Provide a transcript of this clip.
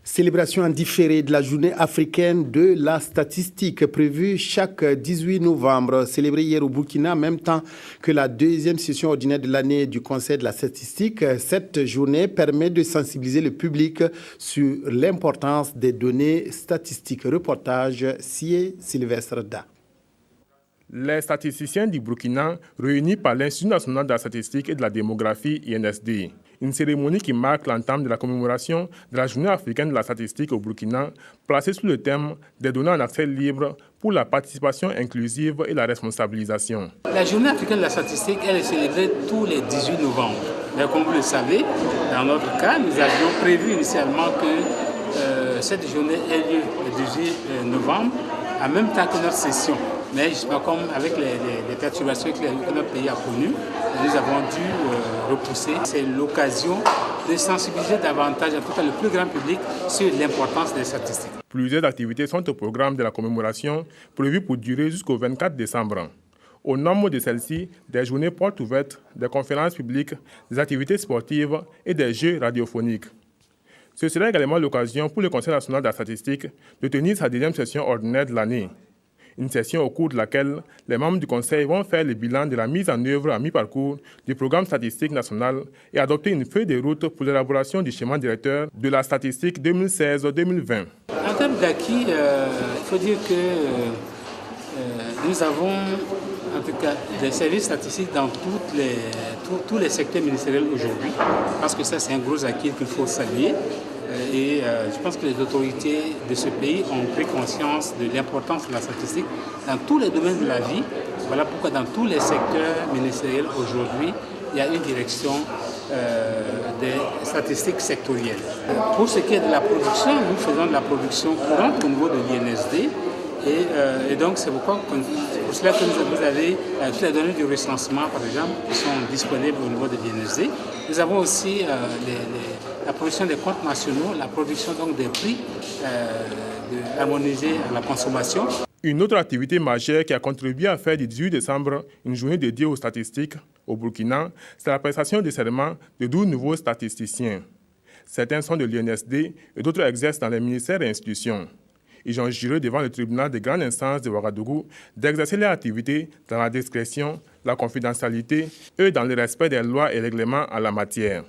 Célébration en différé de la journée africaine de la statistique prévue chaque 18 novembre, célébrée hier au Burkina en même temps que la deuxième session ordinaire de l'année du Conseil de la statistique. Cette journée permet de sensibiliser le public sur l'importance des données statistiques. Reportage Sié Sylvestre Da. Les statisticiens du Burkina, réunis par l'Institut national de la statistique et de la démographie INSD. Une cérémonie qui marque l'entame de la commémoration de la journée africaine de la statistique au Burkina, placée sous le thème des données en accès libre pour la participation inclusive et la responsabilisation. La journée africaine de la statistique, elle est célébrée tous les 18 novembre. Mais comme vous le savez, dans notre cas, nous avions prévu initialement que cette journée ait lieu le 18 novembre, en même temps que notre session. Mais justement, comme avec les perturbations que notre pays a connues, nous avons dû repousser. C'est l'occasion de sensibiliser davantage, en tout cas le plus grand public, sur l'importance des statistiques. Plusieurs activités sont au programme de la commémoration, prévues pour durer jusqu'au 24 décembre. Au nombre de celles-ci, des journées portes ouvertes, des conférences publiques, des activités sportives et des jeux radiophoniques. Ce sera également l'occasion pour le Conseil national de la statistique de tenir sa deuxième session ordinaire de l'année. Une session au cours de laquelle les membres du Conseil vont faire le bilan de la mise en œuvre à mi-parcours du programme statistique national et adopter une feuille de route pour l'élaboration du schéma directeur de la statistique 2016-2020. En termes d'acquis, il faut dire que nous avons en tout cas des services statistiques dans tous les secteurs ministériels aujourd'hui, parce que ça c'est un gros acquis qu'il faut saluer. Et je pense que les autorités de ce pays ont pris conscience de l'importance de la statistique dans tous les domaines de la vie. Voilà pourquoi dans tous les secteurs ministériels aujourd'hui, il y a une direction des statistiques sectorielles. Pour ce qui est de la production, nous faisons de la production courante au niveau de l'INSD. Et donc c'est pour cela que vous avez toutes les données du recensement, par exemple, qui sont disponibles au niveau de l'INSD. Nous avons aussi la production des comptes nationaux, la production donc des prix harmonisés à la consommation. Une autre activité majeure qui a contribué à faire du 18 décembre une journée dédiée aux statistiques au Burkina, c'est la prestation de serment de 12 nouveaux statisticiens. Certains sont de l'INSD et d'autres exercent dans les ministères et institutions. Ils ont juré devant le tribunal de grande instance de Ouagadougou d'exercer leur activité dans la discrétion, la confidentialité et dans le respect des lois et règlements en la matière.